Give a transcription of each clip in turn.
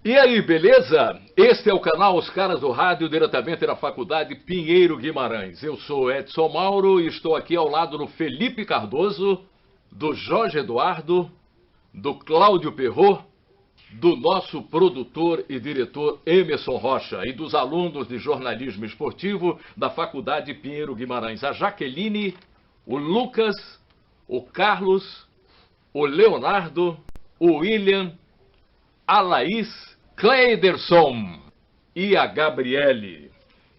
E aí, beleza? Este é o canal Os Caras do Rádio, diretamente da Faculdade Pinheiro Guimarães. Eu sou Edson Mauro e estou aqui ao lado do Felipe Cardoso, do Jorge Eduardo, do Cláudio Perrot, do nosso produtor e diretor Emerson Rocha e dos alunos de jornalismo esportivo da Faculdade Pinheiro Guimarães. A Jaqueline, o Lucas, o Carlos, o Leonardo, o William, a Laís, Cleiderson e a Gabriele.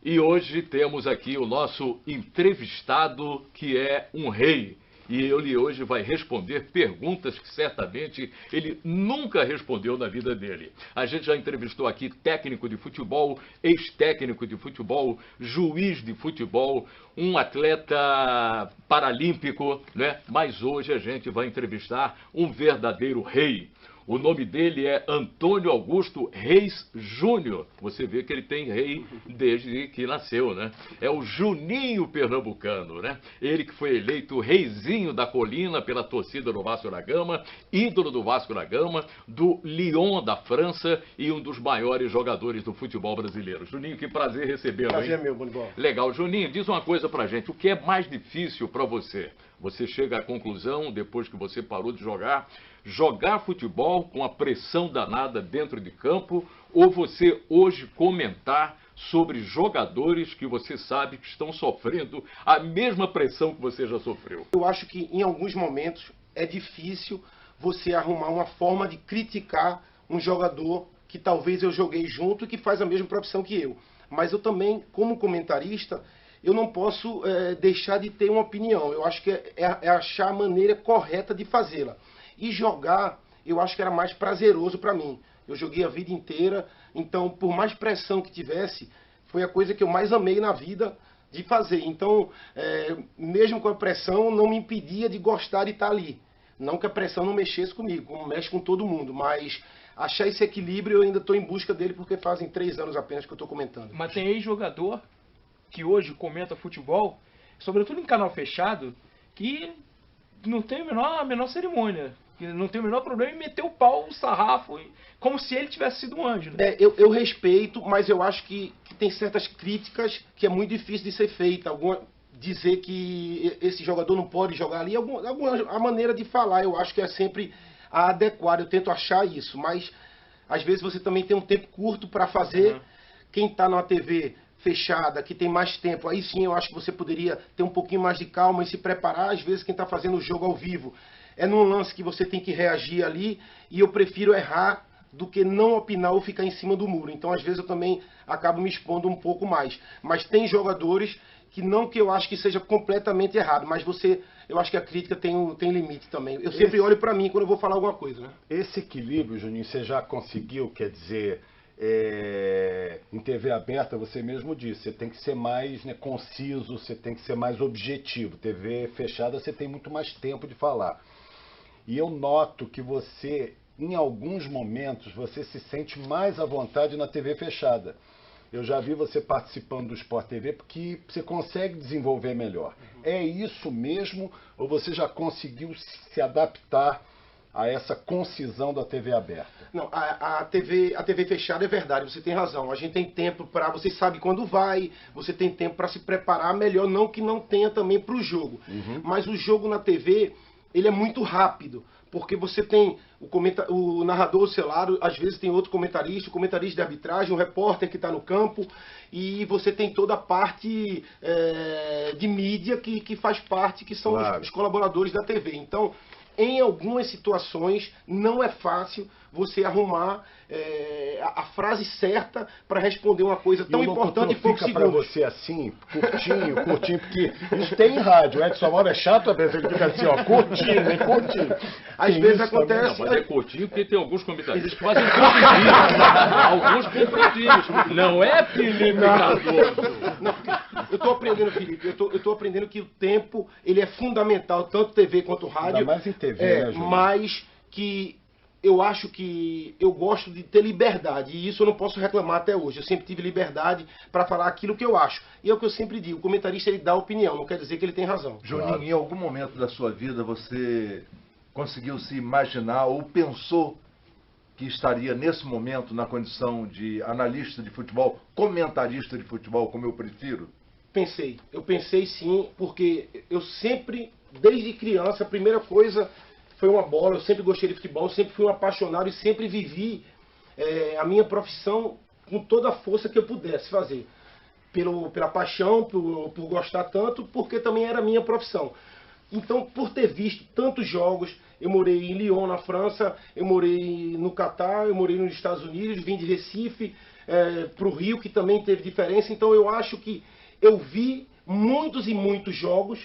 E hoje temos aqui o nosso entrevistado, que é um rei. E ele hoje vai responder perguntas que certamente ele nunca respondeu na vida dele. A gente já entrevistou aqui técnico de futebol, ex-técnico de futebol, juiz de futebol, um atleta paralímpico, né? Mas hoje a gente vai entrevistar um verdadeiro rei. O nome dele é Antônio Augusto Reis Júnior. Você vê que ele tem rei desde que nasceu, né? É o Juninho pernambucano, né? Ele que foi eleito reizinho da colina pela torcida do Vasco da Gama, ídolo do Vasco da Gama, do Lyon da França e um dos maiores jogadores do futebol brasileiro. Juninho, que prazer recebê-lo, hein? Prazer é meu, Bonibol. Legal. Juninho, diz uma coisa pra gente. O que é mais difícil pra você? Você chega à conclusão, depois que você parou de jogar futebol com a pressão danada dentro de campo, ou você hoje comentar sobre jogadores que você sabe que estão sofrendo a mesma pressão que você já sofreu? Eu acho que em alguns momentos é difícil você arrumar uma forma de criticar um jogador que talvez eu joguei junto e que faz a mesma profissão que eu. Mas eu também, como comentarista, eu não posso deixar de ter uma opinião. Eu acho que é achar a maneira correta de fazê-la. E jogar, eu acho que era mais prazeroso para mim. Eu joguei a vida inteira, então por mais pressão que tivesse, foi a coisa que eu mais amei na vida de fazer. Então, mesmo com a pressão, não me impedia de gostar de estar ali. Não que a pressão não mexesse comigo, como mexe com todo mundo, mas achar esse equilíbrio eu ainda estou em busca dele, porque fazem 3 anos apenas que eu estou comentando. Mas tem ex-jogador que hoje comenta futebol, sobretudo em canal fechado, que não tem a menor cerimônia, que não tem o menor problema em meter o pau, o sarrafo, como se ele tivesse sido um anjo, né? Eu respeito, mas eu acho que tem certas críticas que é muito difícil de ser feita. Dizer que esse jogador não pode jogar ali, a maneira de falar, eu acho que é sempre a adequada. Eu tento achar isso, mas às vezes você também tem um tempo curto para fazer. Uhum. Quem está na TV fechada, que tem mais tempo, aí sim eu acho que você poderia ter um pouquinho mais de calma e se preparar. Às vezes quem está fazendo o jogo ao vivo é num lance que você tem que reagir ali, e eu prefiro errar do que não opinar ou ficar em cima do muro. Então às vezes eu também acabo me expondo um pouco mais. Mas tem jogadores que não que eu acho que seja completamente errado, mas eu acho que a crítica tem limite também. Eu sempre olho para mim quando eu vou falar alguma coisa, né? Esse equilíbrio, Juninho, você já conseguiu, quer dizer, em TV aberta, você mesmo disse, você tem que ser mais conciso, você tem que ser mais objetivo. TV fechada, você tem muito mais tempo de falar. E eu noto que você, em alguns momentos, você se sente mais à vontade na TV fechada. Eu já vi você participando do Sport TV porque você consegue desenvolver melhor. Uhum. É isso mesmo ou você já conseguiu se adaptar a essa concisão da TV aberta? Não, a TV fechada é verdade, você tem razão. A gente tem tempo para, você sabe quando vai, você tem tempo para se preparar melhor, não que não tenha também para o jogo. Uhum. Mas o jogo na TV, ele é muito rápido, porque você tem o narrador selado, às vezes tem outro comentarista, o comentarista de arbitragem, o repórter que está no campo, e você tem toda a parte de mídia que faz parte, que são os colaboradores da TV. Então, em algumas situações, não é fácil você arrumar a frase certa para responder uma coisa tão importante em poucos segundos. Fica para você assim, curtinho, porque isso tem em rádio. O Edson Mauro é chato, às vezes ele fica assim, ó, curtinho. Às vezes acontece... Não, mas é curtinho porque tem alguns comentaristas que fazem compridinhos. Alguns compridinhos. Não é Felipe Cardoso. Eu estou aprendendo, Felipe, eu estou aprendendo que o tempo, ele é fundamental, tanto TV quanto rádio. Ainda mais em TV, né, Júlio? Mas que eu acho que eu gosto de ter liberdade, e isso eu não posso reclamar até hoje. Eu sempre tive liberdade para falar aquilo que eu acho. E é o que eu sempre digo, o comentarista ele dá opinião, não quer dizer que ele tem razão. Juninho, em algum momento da sua vida você conseguiu se imaginar ou pensou que estaria nesse momento na condição de analista de futebol, comentarista de futebol, como eu prefiro? Eu pensei sim, porque eu sempre, desde criança, a primeira coisa foi uma bola, eu sempre gostei de futebol, sempre fui um apaixonado e sempre vivi a minha profissão com toda a força que eu pudesse fazer. Pela paixão, por gostar tanto, porque também era a minha profissão. Então, por ter visto tantos jogos, eu morei em Lyon, na França, eu morei no Catar, eu morei nos Estados Unidos, vim de Recife para o Rio, que também teve diferença. Então, eu acho que eu vi muitos e muitos jogos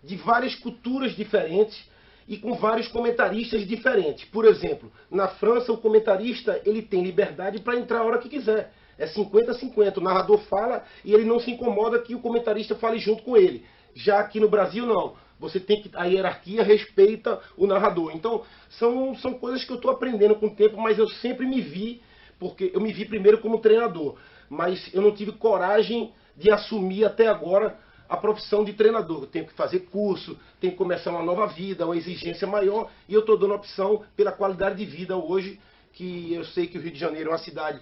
de várias culturas diferentes e com vários comentaristas diferentes. Por exemplo, na França, o comentarista ele tem liberdade para entrar a hora que quiser. É 50-50. O narrador fala e ele não se incomoda que o comentarista fale junto com ele. Já aqui no Brasil, não. Você tem que, a hierarquia respeita o narrador. Então, são coisas que eu estou aprendendo com o tempo, mas eu sempre me vi, porque eu me vi primeiro como treinador, mas eu não tive coragem de assumir até agora a profissão de treinador. Eu tenho que fazer curso, tenho que começar uma nova vida, uma exigência maior, e eu estou dando opção pela qualidade de vida hoje, que eu sei que o Rio de Janeiro é uma cidade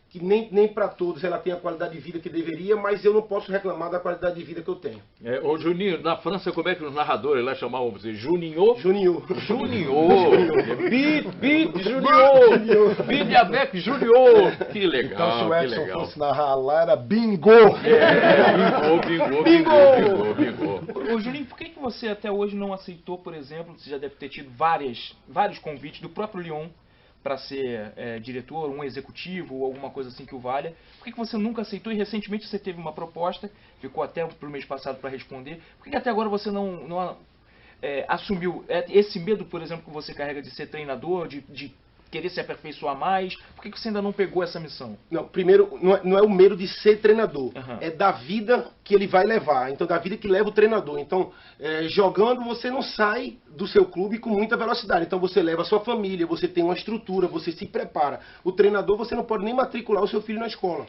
que nem para todos ela tem a qualidade de vida que deveria, mas eu não posso reclamar da qualidade de vida que eu tenho. Ô Juninho, na França, como é que os narradores lá chamavam você? Juninho? Juninho. Juninho. Bip, Juninho. Bip avec Juninho. Que legal, Então, se o que Edson legal. fosse narrar lá, era bingo! Bingo. Ô Juninho, por que você até hoje não aceitou, por exemplo, você já deve ter tido vários convites do próprio Lyon para ser diretor, um executivo ou alguma coisa assim que o valha. Por que você nunca aceitou e recentemente você teve uma proposta, ficou até pro mês passado para responder, por que até agora você não assumiu esse medo, por exemplo, que você carrega de ser treinador, de querer se aperfeiçoar mais? Por que você ainda não pegou essa missão? Não, primeiro, não é o medo de ser treinador, Uhum. é da vida que ele vai levar, então da vida que leva o treinador. Então, jogando, você não sai do seu clube com muita velocidade, então você leva a sua família, você tem uma estrutura, você se prepara. O treinador, você não pode nem matricular o seu filho na escola,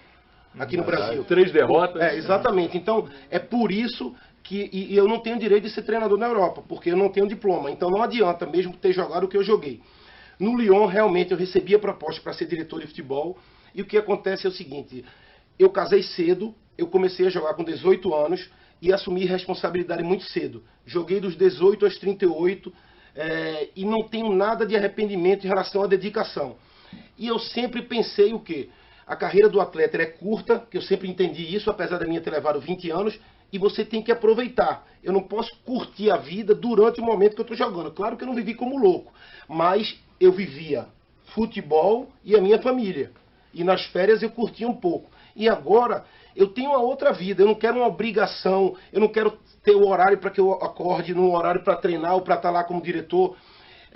aqui no Brasil. 3 derrotas. Exatamente, então é por isso que e eu não tenho direito de ser treinador na Europa, porque eu não tenho diploma, então não adianta mesmo ter jogado o que eu joguei. No Lyon, realmente, eu recebi a proposta para ser diretor de futebol. E o que acontece é o seguinte, eu casei cedo, eu comecei a jogar com 18 anos e assumi responsabilidade muito cedo. Joguei dos 18 aos 38 e não tenho nada de arrependimento em relação à dedicação. E eu sempre pensei o quê? A carreira do atleta é curta, que eu sempre entendi isso, apesar da minha ter levado 20 anos, e você tem que aproveitar. Eu não posso curtir a vida durante o momento que eu estou jogando. Claro que eu não vivi como louco, mas eu vivia futebol e a minha família. E nas férias eu curtia um pouco. E agora eu tenho uma outra vida. Eu não quero uma obrigação. Eu não quero ter o horário para que eu acorde, no horário para treinar ou para estar lá como diretor.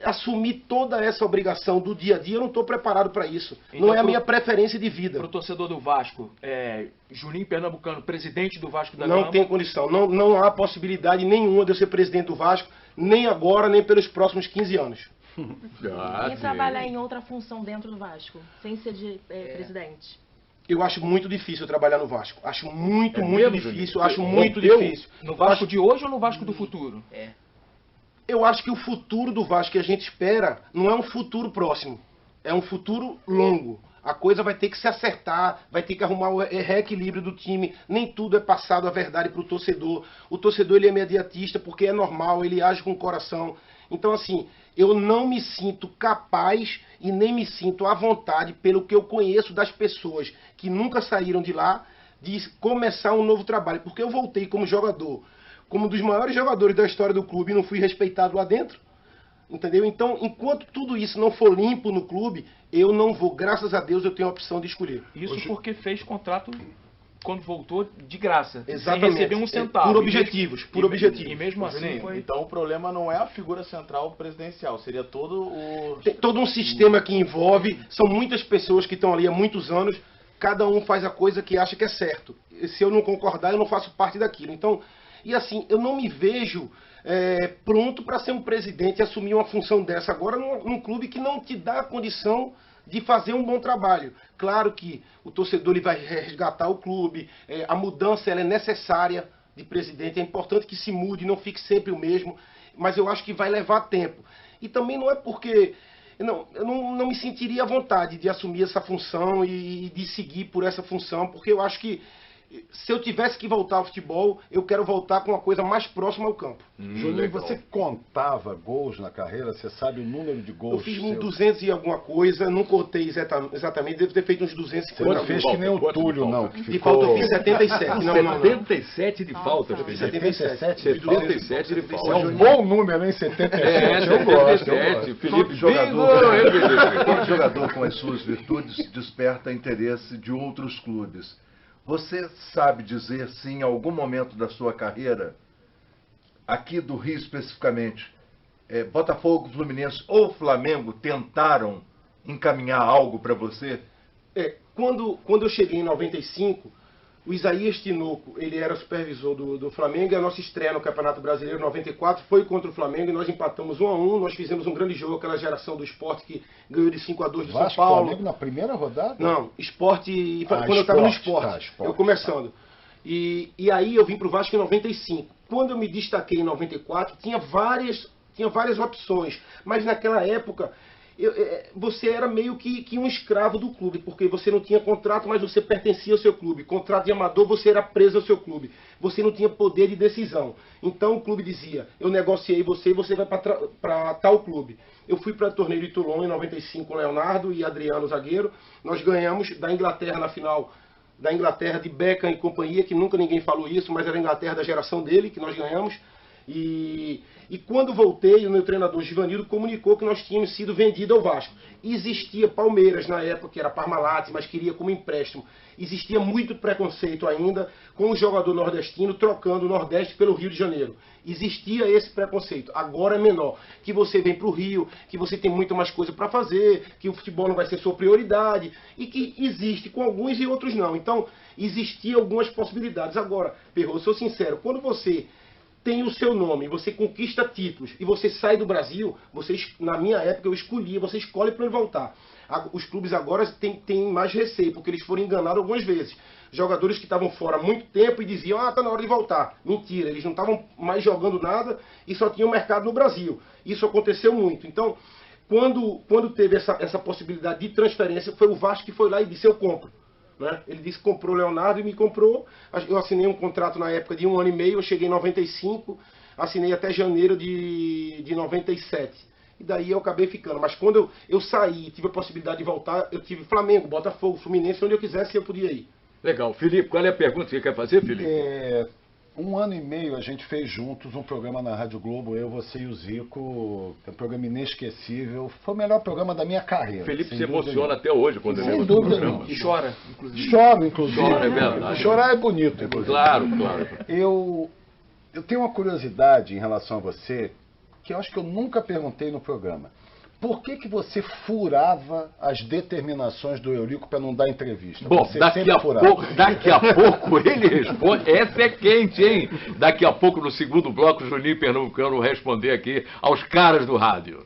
Assumir toda essa obrigação do dia a dia, eu não estou preparado para isso. Então, não é a minha preferência de vida. Para o torcedor do Vasco, Juninho Pernambucano, presidente do Vasco da Não Gama. tem condição. Não há possibilidade nenhuma de eu ser presidente do Vasco, nem agora, nem pelos próximos 15 anos. E trabalhar em outra função dentro do Vasco, sem ser de presidente? Eu acho muito difícil trabalhar no Vasco. Acho muito mesmo, difícil. Juninho? Acho muito Rompeu? difícil. No Vasco de hoje ou no Vasco do futuro? Eu acho que o futuro do Vasco que a gente espera não é um futuro próximo. É um futuro longo. A coisa vai ter que se acertar, vai ter que arrumar o reequilíbrio do time. Nem tudo é passado a verdade para o torcedor. O torcedor ele é imediatista porque é normal, ele age com o coração. Então, assim, eu não me sinto capaz e nem me sinto à vontade, pelo que eu conheço das pessoas que nunca saíram de lá, de começar um novo trabalho. Porque eu voltei como jogador, como um dos maiores jogadores da história do clube, e não fui respeitado lá dentro. Entendeu? Então, enquanto tudo isso não for limpo no clube, eu não vou. Graças a Deus eu tenho a opção de escolher. Isso porque fez contrato quando voltou de graça. Exatamente. Sem receber um centavo. Por objetivos. Por objetivos. E mesmo assim Juninho, foi... então o problema não é a figura central presidencial, seria todo o... Tem todo um sistema que envolve, são muitas pessoas que estão ali há muitos anos, cada um faz a coisa que acha que é certo. E se eu não concordar, eu não faço parte daquilo. Então, e assim, eu não me vejo pronto para ser um presidente e assumir uma função dessa agora num clube que não te dá a condição de fazer um bom trabalho. Claro que o torcedor ele vai resgatar o clube, a mudança ela é necessária de presidente, é importante que se mude, não fique sempre o mesmo, mas eu acho que vai levar tempo. E também não é porque eu não me sentiria à vontade de assumir essa função e de seguir por essa função, porque eu acho que se eu tivesse que voltar ao futebol, eu quero voltar com uma coisa mais próxima ao campo. Juninho, legal. você contava gols na carreira? Você sabe o número de gols? Eu fiz seus? 200 e alguma coisa, não contei exatamente, devo ter feito uns 250 Você não gols. fez que nem o Quanto de Túlio, falta? não. Que De ficou... falta eu fiz 77. Não. 77 de faltas, Felipe. 77. 77 de É faltas. um bom número, hein? 77. É, eu gosto. 77. Felipe, Todo jogador, bingo, hein, Felipe? todo jogador com as suas virtudes desperta interesse de outros clubes. Você sabe dizer se em algum momento da sua carreira, aqui do Rio especificamente, Botafogo, Fluminense ou Flamengo tentaram encaminhar algo para você? Quando eu cheguei em 95, o Isaías Tinoco, ele era supervisor do Flamengo, e a nossa estreia no Campeonato Brasileiro 94 foi contra o Flamengo, e nós empatamos 1-1, nós fizemos um grande jogo, aquela geração do Sport que ganhou de 5-2 do São Vasco, Paulo. Flamengo na primeira rodada? Não, Sport, quando eu estava no Sport, Sport, eu começando. E aí eu vim para o Vasco em 95. Quando eu me destaquei em 94, tinha várias opções, mas naquela época você era meio que um escravo do clube, porque você não tinha contrato, mas você pertencia ao seu clube. Contrato de amador, você era preso ao seu clube. Você não tinha poder de decisão. Então o clube dizia, eu negociei você e você vai para tal clube. Eu fui para o torneio de Toulon em 95 com Leonardo e Adriano, zagueiro. Nós ganhamos da Inglaterra na final, da Inglaterra de Beckham e companhia, que nunca ninguém falou isso, mas era a Inglaterra da geração dele, que nós ganhamos. E quando voltei, o meu treinador Givanildo comunicou que nós tínhamos sido vendidos ao Vasco. Existia Palmeiras na época, que era Parmalat, mas queria como empréstimo. Existia muito preconceito ainda com o jogador nordestino trocando o Nordeste pelo Rio de Janeiro. Existia esse preconceito. Agora é menor. Que você vem para o Rio, que você tem muito mais coisa para fazer, que o futebol não vai ser sua prioridade, e que existe com alguns e outros não. Então, existiam algumas possibilidades. Agora, Perro, eu sou sincero, quando você tem o seu nome, você conquista títulos e você sai do Brasil, na minha época eu escolhia, você escolhe para ele voltar. Os clubes agora têm mais receio, porque eles foram enganados algumas vezes. Jogadores que estavam fora há muito tempo e diziam, tá na hora de voltar. Mentira, eles não estavam mais jogando nada e só tinham mercado no Brasil. Isso aconteceu muito. Então, quando teve essa possibilidade de transferência, foi o Vasco que foi lá e disse, eu compro. Né? Ele disse que comprou o Leonardo e me comprou. Eu assinei um contrato na época de 1 ano e meio, eu cheguei em 95, assinei até janeiro de 97. E daí eu acabei ficando. Mas quando eu saí, tive a possibilidade de voltar, eu tive Flamengo, Botafogo, Fluminense, onde eu quisesse eu podia ir. Legal. Felipe, qual é a pergunta que você quer fazer, Felipe? 1 ano e meio a gente fez juntos um programa na Rádio Globo, eu, você e o Zico, um programa inesquecível, foi o melhor programa da minha carreira. Felipe se emociona até hoje quando ele Sem lembra do dúvida programa. E chora, inclusive. Choro, inclusive. Chora, é verdade. Chorar é bonito, inclusive. Claro. Eu tenho uma curiosidade em relação a você, que eu acho que eu nunca perguntei no programa. Por que você furava as determinações do Eurico para não dar entrevista? Bom, Você daqui sempre a furava. pouco ele responde. Essa é quente, hein? Daqui a pouco, no segundo bloco, o Juninho Pernambucano responder aqui aos caras do rádio.